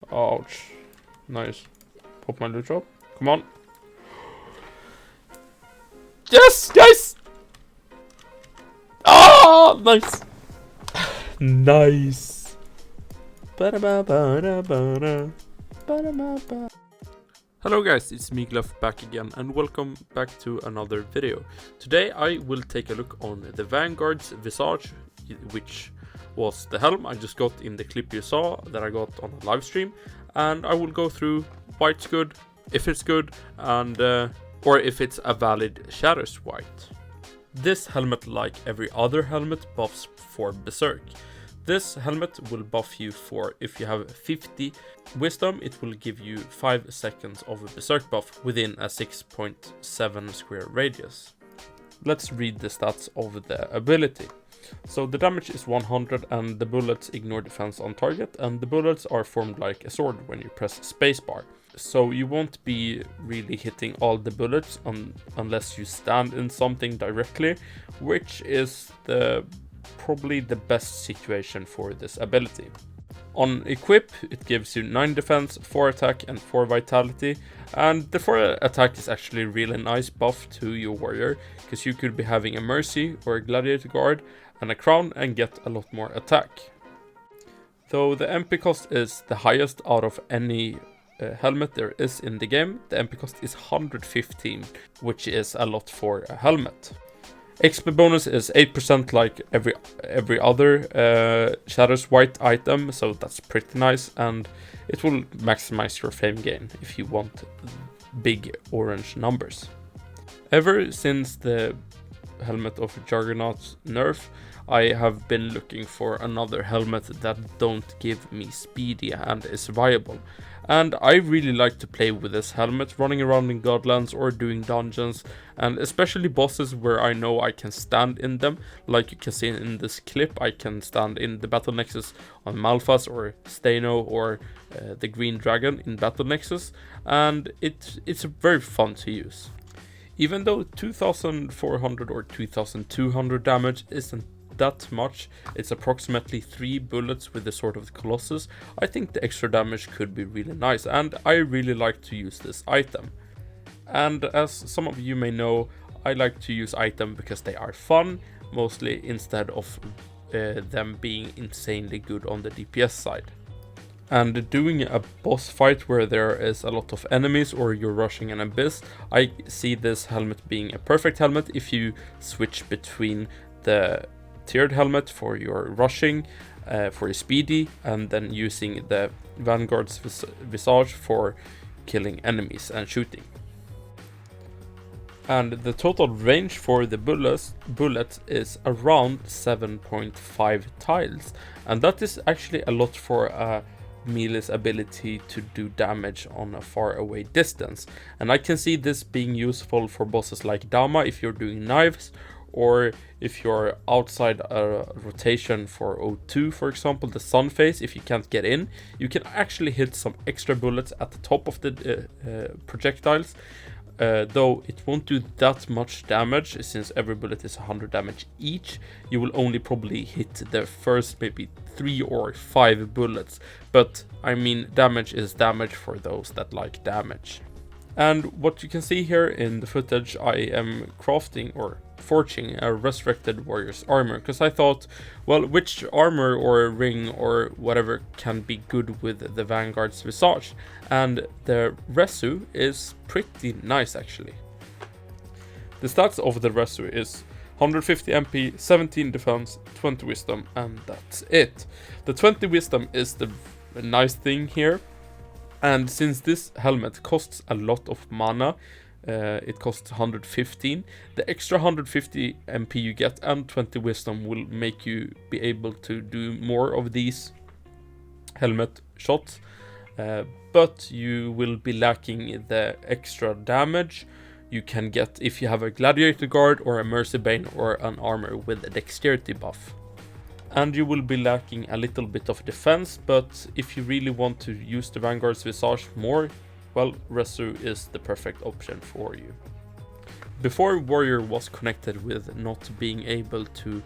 Ouch. Nice. Pop my loot drop. Come on. Yes! Guys! Oh! Nice! Nice! Hello guys, it's me Gleff back again and welcome back to another video. Today I will take a look on the Vanguard's Visage, which was the helm I just got in the clip you saw that I got on a live stream, and I will go through why it's good, if it's good, and or if it's a valid Shatters white. This helmet, like every other helmet, buffs for Berserk. This helmet will buff you for if you have 50 wisdom, it will give you 5 seconds of a Berserk buff within a 6.7 square radius. Let's read the stats of the ability. So the damage is 100 and the bullets ignore defense on target, and the bullets are formed like a sword when you press spacebar. So you won't be really hitting all the bullets unless you stand in something directly, which is probably the best situation for this ability. On equip, it gives you 9 defense, 4 attack and 4 vitality, and the 4 attack is actually a really nice buff to your warrior, because you could be having a mercy or a gladiator guard and a crown and get a lot more attack. Though the MP cost is the highest out of any helmet there is in the game, the MP cost is 115, which is a lot for a helmet. XP bonus is 8% like every other Shatters white item, so that's pretty nice, and it will maximize your fame gain if you want big orange numbers. Ever since the Helmet of Juggernaut nerf, I have been looking for another helmet that don't give me speedy and is viable. And I really like to play with this helmet, running around in Godlands or doing dungeons, and especially bosses where I know I can stand in them. Like you can see in this clip, I can stand in the Battle Nexus on Malphas or Steno or the Green Dragon in Battle Nexus, and it's very fun to use. Even though 2400 or 2200 damage isn't that much, it's approximately 3 bullets with the Sword of the Colossus, I think the extra damage could be really nice, and I really like to use this item. And as some of you may know, I like to use items because they are fun, mostly instead of them being insanely good on the DPS side. And doing a boss fight where there is a lot of enemies or you're rushing an abyss, I see this helmet being a perfect helmet if you switch between the tiered helmet for your rushing, for your speedy, and then using the Vanguard's Visage for killing enemies and shooting. And the total range for the bullets is around 7.5 tiles, and that is actually a lot for a melee's ability to do damage on a far away distance. And I can see this being useful for bosses like Dama if you're doing knives, or if you're outside a rotation for O2, for example, the sun phase. If you can't get in, you can actually hit some extra bullets at the top of the projectiles, though it won't do that much damage since every bullet is 100 damage each. You will only probably hit the first maybe 3 or 5 bullets, but I mean, damage is damage for those that like damage. And what you can see here in the footage, I am crafting or forging a Resurrected Warrior's armor, because I thought, well, which armor or ring or whatever can be good with the Vanguard's Visage, and the Resu is pretty nice actually. The stats of the Resu is 150 MP, 17 defense, 20 wisdom, and that's it. The 20 wisdom is the nice thing here. And since this helmet costs a lot of mana, it costs 115, the extra 150 MP you get and 20 wisdom will make you be able to do more of these helmet shots, but you will be lacking the extra damage you can get if you have a gladiator guard or a mercy bane or an armor with a dexterity buff. And you will be lacking a little bit of defense, but if you really want to use the Vanguard's Visage more, well, Resu is the perfect option for you. Before, Warrior was connected with not being able to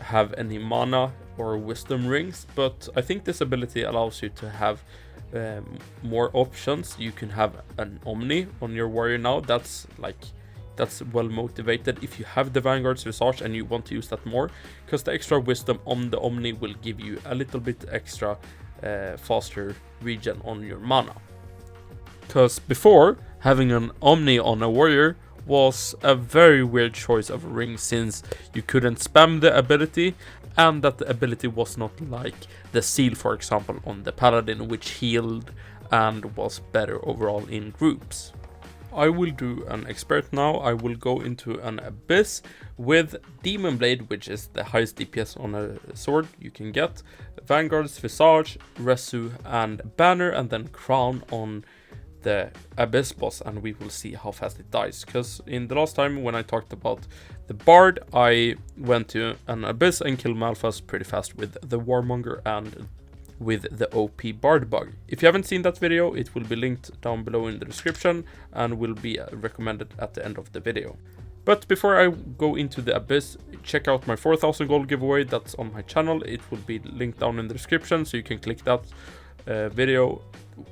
have any mana or wisdom rings, but I think this ability allows you to have more options. You can have an Omni on your warrior now. That's well motivated if you have the Vanguard's Visage and you want to use that more, because the extra wisdom on the Omni will give you a little bit extra faster regen on your mana. Because before, having an Omni on a warrior was a very weird choice of a ring, since you couldn't spam the ability, and that the ability was not like the seal, for example, on the paladin, which healed and was better overall in groups. I will do an expert now. I will go into an abyss with Demon Blade, which is the highest DPS on a sword you can get, Vanguard's Visage, Resu, and Banner, and then Crown on the Abyss boss, and we will see how fast it dies. Because in the last time when I talked about the Bard, I went to an Abyss and killed Malphas pretty fast with the Warmonger and with the OP Bard bug. If you haven't seen that video, it will be linked down below in the description and will be recommended at the end of the video. But before I go into the Abyss, check out my 4000 gold giveaway that's on my channel. It will be linked down in the description, so you can click that video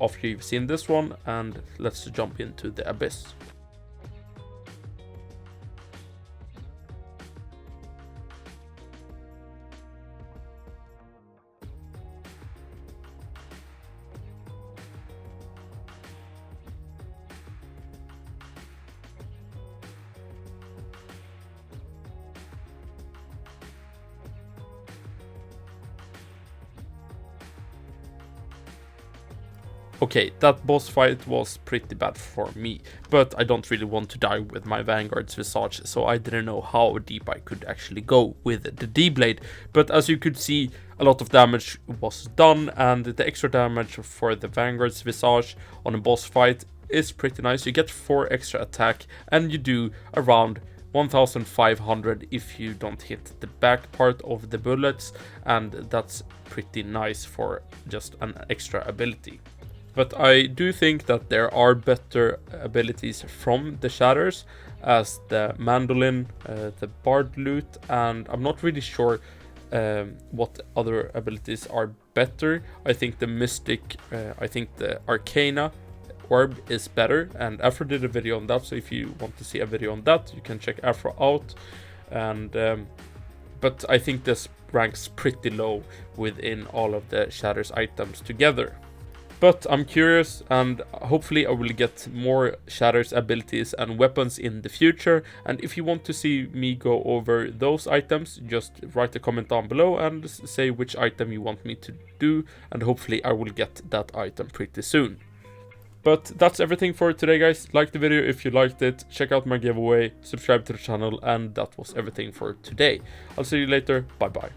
after you've seen this one, and let's jump into the Abyss. Okay, that boss fight was pretty bad for me, but I don't really want to die with my Vanguard's Visage, so I didn't know how deep I could actually go with the D-Blade. But as you could see, a lot of damage was done, and the extra damage for the Vanguard's Visage on a boss fight is pretty nice. You get 4 extra attack, and you do around 1500 if you don't hit the back part of the bullets, and that's pretty nice for just an extra ability. But I do think that there are better abilities from the Shatters, as the Mandolin, the Bard Loot, and I'm not really sure what other abilities are better. I think the Mystic, I think the Arcana Orb is better, and Afro did a video on that, so if you want to see a video on that, you can check Afro out. And but I think this ranks pretty low within all of the Shatters items together. But I'm curious, and hopefully I will get more Shatters abilities and weapons in the future. And if you want to see me go over those items, just write a comment down below and say which item you want me to do, and hopefully I will get that item pretty soon. But that's everything for today, guys. Like the video if you liked it, check out my giveaway, subscribe to the channel, and that was everything for today. I'll see you later, bye bye.